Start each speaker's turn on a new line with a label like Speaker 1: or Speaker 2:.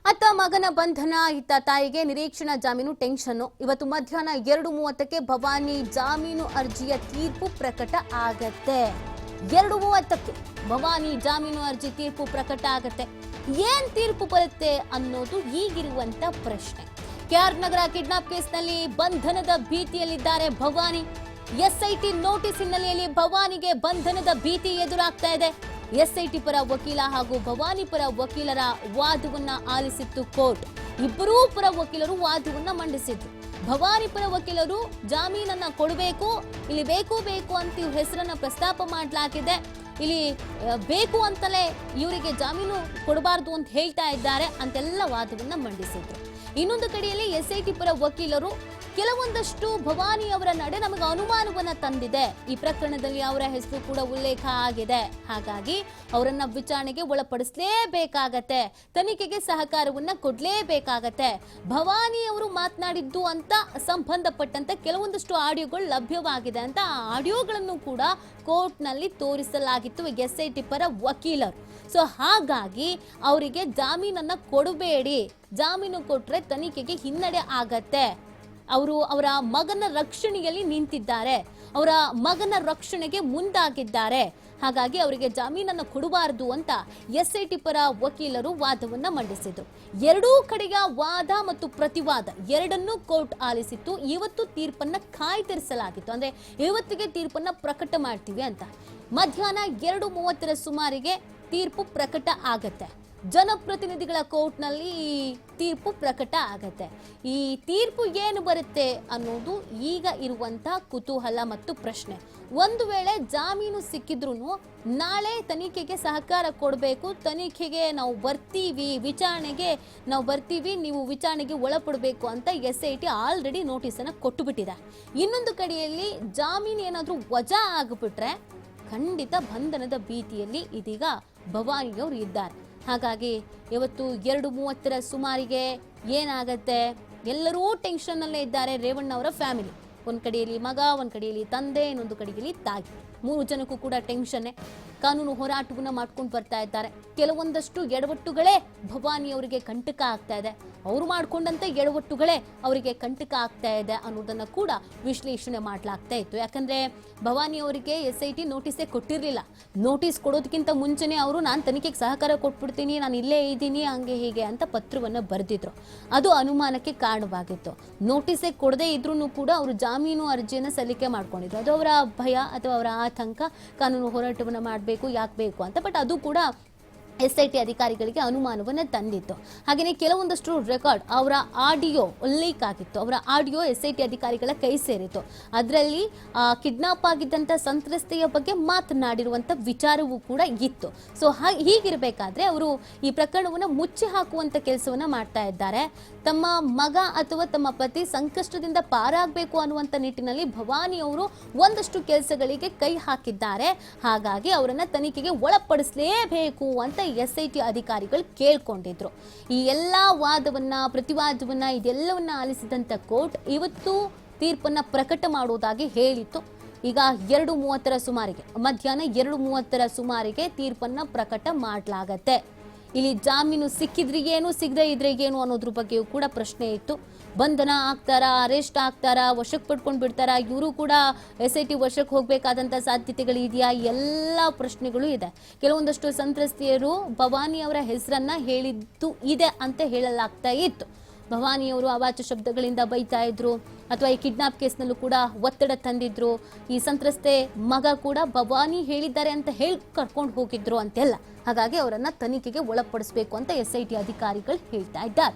Speaker 1: ಅತ್ತ ಮಗನ ಬಂಧನ, ಇತ್ತ ತಾಯಿಗೆ ನಿರೀಕ್ಷಣಾ ಜಾಮೀನು ಟೆನ್ಷನ್. ಇವತ್ತು ಮಧ್ಯಾಹ್ನ 2:30ಕ್ಕೆ ಭವಾನಿ ಜಾಮೀನು ಅರ್ಜಿಯ ತೀರ್ಪು ಪ್ರಕಟ ಆಗತ್ತೆ. 2:30ಕ್ಕೆ ಭವಾನಿ ಜಾಮೀನು ಅರ್ಜಿ ತೀರ್ಪು ಪ್ರಕಟ ಆಗತ್ತೆ. ಏನ್ ತೀರ್ಪು ಬರುತ್ತೆ ಅನ್ನೋದು ಈಗಿರುವಂತ ಪ್ರಶ್ನೆ. ಕೆಆರ್ ನಗರ ಕಿಡ್ನಾಪ್ ಕೇಸ್ನಲ್ಲಿ ಬಂಧನದ ಭೀತಿಯಲ್ಲಿದ್ದಾರೆ ಭವಾನಿ. ಎಸ್ಐಟಿ ನೋಟಿಸ್ ಹಿನ್ನೆಲೆಯಲ್ಲಿ ಭವಾನಿಗೆ ಬಂಧನದ ಭೀತಿ ಎದುರಾಗ್ತಾ ಇದೆ. ಎಸ್ಐಟಿ ಪರ ವಕೀಲ ಹಾಗೂ ಭವಾನಿ ಪರ ವಕೀಲರ ವಾದವನ್ನ ಆಲಿಸಿತ್ತು ಕೋರ್ಟ್. ಇಬ್ಬರೂ ಪರ ವಕೀಲರು ವಾದವನ್ನ ಮಂಡಿಸಿದ್ರು. ಭವಾನಿ ಪರ ವಕೀಲರು ಜಾಮೀನನ್ನ ಕೊಡಬೇಕು, ಇಲ್ಲಿ ಬೇಕು ಅಂತ ಇವ್ರ ಹೆಸರನ್ನ ಪ್ರಸ್ತಾಪ ಮಾಡಲಾಗಿದೆ. ಇಲ್ಲಿ ಬೇಕು ಅಂತಲೇ ಇವರಿಗೆ ಜಾಮೀನು ಕೊಡಬಾರದು ಅಂತ ಹೇಳ್ತಾ ಇದ್ದಾರೆ ಅಂತೆಲ್ಲ ವಾದವನ್ನ ಮಂಡಿಸಿದ್ರು. ಇನ್ನೊಂದು ಕಡೆಯಲ್ಲಿ ಎಸ್ಐಟಿ ಪರ ವಕೀಲರು ಕೆಲವೊಂದಷ್ಟು ಭವಾನಿ ಅವರ ನಡೆ ನಮಗೆ ಅನುಮಾನವನ್ನ ತಂದಿದೆ, ಈ ಪ್ರಕರಣದಲ್ಲಿ ಅವರ ಹೆಸರು ಕೂಡ ಉಲ್ಲೇಖ ಆಗಿದೆ, ಹಾಗಾಗಿ ಅವರನ್ನ ವಿಚಾರಣೆಗೆ ಒಳಪಡಿಸಲೇಬೇಕಾಗತ್ತೆ, ತನಿಖೆಗೆ ಸಹಕಾರವನ್ನ ಕೊಡ್ಲೇಬೇಕಾಗತ್ತೆ. ಭವಾನಿ ಅವರು ಮಾತನಾಡಿದ್ದು ಅಂತ ಸಂಬಂಧಪಟ್ಟಂತೆ ಕೆಲವೊಂದಷ್ಟು ಆಡಿಯೋಗಳು ಲಭ್ಯವಾಗಿದೆ ಅಂತ ಆ ಆಡಿಯೋಗಳನ್ನು ಕೂಡ ಕೋರ್ಟ್ ನಲ್ಲಿ ತೋರಿಸಲಾಗಿತ್ತು ಎಸ್ಐಟಿ ಪರ ವಕೀಲರು. ಸೊ ಹಾಗಾಗಿ ಅವರಿಗೆ ಜಾಮೀನನ್ನ ಕೊಡಬೇಡಿ, ಜಾಮೀನು ಕೊಟ್ರೆ ತನಿಖೆಗೆ ಹಿನ್ನಡೆ ಆಗತ್ತೆ. ಅವರು ಅವರ ಮಗನ ರಕ್ಷಣೆಯಲ್ಲಿ ನಿಂತಿದ್ದಾರೆ, ಅವರ ಮಗನ ರಕ್ಷಣೆಗೆ ಮುಂದಾಗಿದ್ದಾರೆ, ಹಾಗಾಗಿ ಅವರಿಗೆ ಜಾಮೀನನ್ನು ಕೊಡಬಾರದು ಅಂತ ಎಸ್ಐಟಿ ಪರ ವಕೀಲರು ವಾದವನ್ನ ಮಂಡಿಸಿದ್ರು. ಎರಡೂ ಕಡೆಯ ವಾದ ಮತ್ತು ಪ್ರತಿವಾದ ಎರಡನ್ನೂ ಕೋರ್ಟ್ ಆಲಿಸಿತ್ತು. ಇವತ್ತು ತೀರ್ಪನ್ನ ಕಾಯ್ದಿರಿಸಲಾಗಿತ್ತು, ಅಂದ್ರೆ ಇವತ್ತಿಗೆ ತೀರ್ಪನ್ನ ಪ್ರಕಟ ಮಾಡ್ತೀವಿ ಅಂತ. ಮಧ್ಯಾಹ್ನ 2:30 ಸುಮಾರಿಗೆ ತೀರ್ಪು ಪ್ರಕಟ ಆಗತ್ತೆ. ಜನಪ್ರತಿನಿಧಿಗಳ ಕೋರ್ಟ್ನಲ್ಲಿ ಈ ತೀರ್ಪು ಪ್ರಕಟ ಆಗತ್ತೆ. ಈ ತೀರ್ಪು ಏನು ಬರುತ್ತೆ ಅನ್ನೋದು ಈಗ ಇರುವಂತ ಕುತೂಹಲ ಮತ್ತು ಪ್ರಶ್ನೆ. ಒಂದು ವೇಳೆ ಜಾಮೀನು ಸಿಕ್ಕಿದ್ರು ನಾಳೆ ತನಿಖೆಗೆ ಸಹಕಾರ ಕೊಡಬೇಕು, ತನಿಖೆಗೆ ನಾವು ಬರ್ತೀವಿ, ವಿಚಾರಣೆಗೆ ನಾವು ಬರ್ತೀವಿ, ನೀವು ವಿಚಾರಣೆಗೆ ಒಳಪಡಬೇಕು ಅಂತ ಎಸ್ಐಟಿ ಆಲ್ರೆಡಿ ನೋಟಿಸ್ ಅನ್ನ ಕೊಟ್ಟು ಬಿಟ್ಟಿದೆ. ಇನ್ನೊಂದು ಕಡೆಯಲ್ಲಿ ಜಾಮೀನು ಏನಾದ್ರೂ ವಜಾ ಆಗ್ಬಿಟ್ರೆ ಖಂಡಿತ ಬಂಧನದ ಭೀತಿಯಲ್ಲಿ ಇದೀಗ ಭವಾನಿಯವರು ಇದ್ದಾರೆ. ಹಾಗಾಗಿ ಇವತ್ತು 2:30 ಸುಮಾರಿಗೆ ಏನಾಗತ್ತೆ, ಎಲ್ಲರೂ ಟೆನ್ಷನ್ ಅಲ್ಲೇ ಇದ್ದಾರೆ. ರೇವಣ್ಣ ಅವರ ಫ್ಯಾಮಿಲಿ, ಒಂದ್ ಕಡೆಯಲ್ಲಿ ಮಗ, ಒಂದ್ ಕಡೆಯಲ್ಲಿ ತಂದೆ, ಇನ್ನೊಂದು ಕಡೆಯಲ್ಲಿ ತಾಯಿ, 3 ಜನಕ್ಕೂ ಕೂಡ ಟೆನ್ಷನ್ನೇ. ಕಾನೂನು ಹೋರಾಟವನ್ನ ಮಾಡ್ಕೊಂಡು ಬರ್ತಾ ಇದ್ದಾರೆ. ಕೆಲವೊಂದಷ್ಟು ಎಡವಟ್ಟುಗಳೇ ಭವಾನಿ ಅವರಿಗೆ ಕಂಟಕ ಆಗ್ತಾ ಇದೆ, ಅವರು ಮಾಡ್ಕೊಂಡಂತೆ ಎಡವಟ್ಟುಗಳೇ ಅವರಿಗೆ ಕಂಟಕ ಆಗ್ತಾ ಇದೆ ಅನ್ನೋದನ್ನ ಕೂಡ ವಿಶ್ಲೇಷಣೆ ಮಾಡ್ಲಾಗ್ತಾ ಇತ್ತು. ಯಾಕಂದ್ರೆ ಭವಾನಿ ಅವರಿಗೆ ಎಸ್ಐಟಿ ನೋಟಿಸೇ ಕೊಟ್ಟಿರ್ಲಿಲ್ಲ. ನೋಟಿಸ್ ಕೊಡೋದಕ್ಕಿಂತ ಮುಂಚೆನೆ ಅವರು ನಾನು ತನಿಖೆಗೆ ಸಹಕಾರ ಕೊಟ್ಬಿಡ್ತೀನಿ, ನಾನು ಇಲ್ಲೇ ಇದ್ದೀನಿ, ಹಂಗೆ ಹೀಗೆ ಅಂತ ಪತ್ರವನ್ನ ಬರೆದಿದ್ರು. ಅದು ಅನುಮಾನಕ್ಕೆ ಕಾರಣವಾಗಿತ್ತು. ನೋಟಿಸೇ ಕೊಡದೇ ಇದ್ರೂ ಕೂಡ ಅವರು ಜಾಮೀನು ಅರ್ಜಿಯನ್ನ ಸಲ್ಲಿಕೆ ಮಾಡ್ಕೊಂಡಿದ್ರು. ಅದು ಅವರ ಭಯ ಅಥವಾ ಅವರ ಆತಂಕ, ಕಾನೂನು ಹೋರಾಟವನ್ನ ಮಾಡಬೇಕು, ಯಾಕೆ ಬೇಕು ಅಂತ. ಬಟ್ ಅದು ಕೂಡ ಎಸ್ಐಟಿ ಅಧಿಕಾರಿಗಳಿಗೆ ಅನುಮಾನವನ್ನ ತಂದಿತ್ತು. ಹಾಗೆಯೇ ಕೆಲವೊಂದಷ್ಟು ರೆಕಾರ್ಡ್, ಅವರ ಆಡಿಯೋ ಲೀಕ್ ಆಗಿತ್ತು. ಅವರ ಆಡಿಯೋ ಎಸ್ಐಟಿ ಅಧಿಕಾರಿಗಳ ಕೈ ಸೇರಿತ್ತು. ಅದರಲ್ಲಿ ಕಿಡ್ನಾಪ್ ಆಗಿದ್ದಂಥ ಸಂತ್ರಸ್ತೆಯ ಬಗ್ಗೆ ಮಾತನಾಡಿರುವಂಥ ವಿಚಾರವೂ ಕೂಡ ಇತ್ತು. ಸೊ ಹೀಗಿರಬೇಕಾದ್ರೆ ಅವರು ಈ ಪ್ರಕರಣವನ್ನು ಮುಚ್ಚಿ ಹಾಕುವಂಥ ಕೆಲಸವನ್ನ ಮಾಡ್ತಾ ಇದ್ದಾರೆ. ತಮ್ಮ ಮಗ ಅಥವಾ ತಮ್ಮ ಪತಿ ಸಂಕಷ್ಟದಿಂದ ಪಾರಾಗಬೇಕು ಅನ್ನುವಂಥ ನಿಟ್ಟಿನಲ್ಲಿ ಭವಾನಿ ಅವರು ಒಂದಷ್ಟು ಕೆಲಸಗಳಿಗೆ ಕೈ ಹಾಕಿದ್ದಾರೆ. ಹಾಗಾಗಿ ಅವರನ್ನ ತನಿಖೆಗೆ ಒಳಪಡಿಸಲೇಬೇಕು ಅಂತ ಎಸ್ಐಟಿ ಅಧಿಕಾರಿಗಳು ಕೇಳ್ಕೊಂಡಿದ್ರು. ಈ ಎಲ್ಲಾ ವಾದವನ್ನ, ಪ್ರತಿವಾದವನ್ನ, ಇದೆಲ್ಲವನ್ನ ಆಲಿಸಿದಂತ ಕೋರ್ಟ್ ಇವತ್ತು ತೀರ್ಪನ್ನ ಪ್ರಕಟ ಮಾಡುವುದಾಗಿ ಹೇಳಿತ್ತು. ಈಗ 2:30 ಸುಮಾರಿಗೆ, ಮಧ್ಯಾಹ್ನ 2:30 ಸುಮಾರಿಗೆ ತೀರ್ಪನ್ನ ಪ್ರಕಟ ಮಾಡಲಾಗತ್ತೆ. ಇಲ್ಲಿ ಜಾಮೀನು ಸಿಕ್ಕಿದ್ರೆ ಏನು, ಸಿಗದೆ ಇದ್ರೆ ಏನು ಅನ್ನೋದ್ರ ಬಗ್ಗೆಯೂ ಕೂಡ ಪ್ರಶ್ನೆ ಇತ್ತು. ಬಂಧನ ಆಗ್ತಾರಾ, ಅರೆಸ್ಟ್ ಆಗ್ತಾರಾ, ವಶಕ್ಕೆ ಪಡ್ಕೊಂಡು ಬಿಡ್ತಾರಾ, ಇವರು ಕೂಡ ಎಸ್ಐಟಿ ವಶಕ್ಕೆ ಹೋಗಬೇಕಾದಂಥ ಸಾಧ್ಯತೆಗಳು ಇದೆಯಾ, ಎಲ್ಲ ಪ್ರಶ್ನೆಗಳು ಇದೆ. ಕೆಲವೊಂದಷ್ಟು ಸಂತ್ರಸ್ತೆಯರು ಭವಾನಿ ಅವರ ಹೆಸರನ್ನ ಹೇಳಿದ್ದು ಇದೆ ಅಂತ ಹೇಳಲಾಗ್ತಾ ಇತ್ತು. ಭವಾನಿಯವರು ಅವಾಚ್ಯ ಶಬ್ದಗಳಿಂದ ಬೈತಾ ಇದ್ರು, ಅಥವಾ ಈ ಕಿಡ್ನಾಪ್ ಕೇಸ್ನಲ್ಲೂ ಕೂಡ ಒತ್ತಡ ತಂದಿದ್ರು. ಈ ಸಂತ್ರಸ್ತೆ ಮಗ ಕೂಡ ಭವಾನಿ ಹೇಳಿದ್ದಾರೆ ಅಂತ ಹೇಳಿ ಕರ್ಕೊಂಡು ಹೋಗಿದ್ರು ಅಂತೆಲ್ಲ. ಹಾಗಾಗಿ ಅವರನ್ನ ತನಿಖೆಗೆ ಒಳಪಡಿಸಬೇಕು ಅಂತ ಎಸ್ಐಟಿ ಅಧಿಕಾರಿಗಳು ಹೇಳ್ತಾ ಇದ್ದಾರೆ.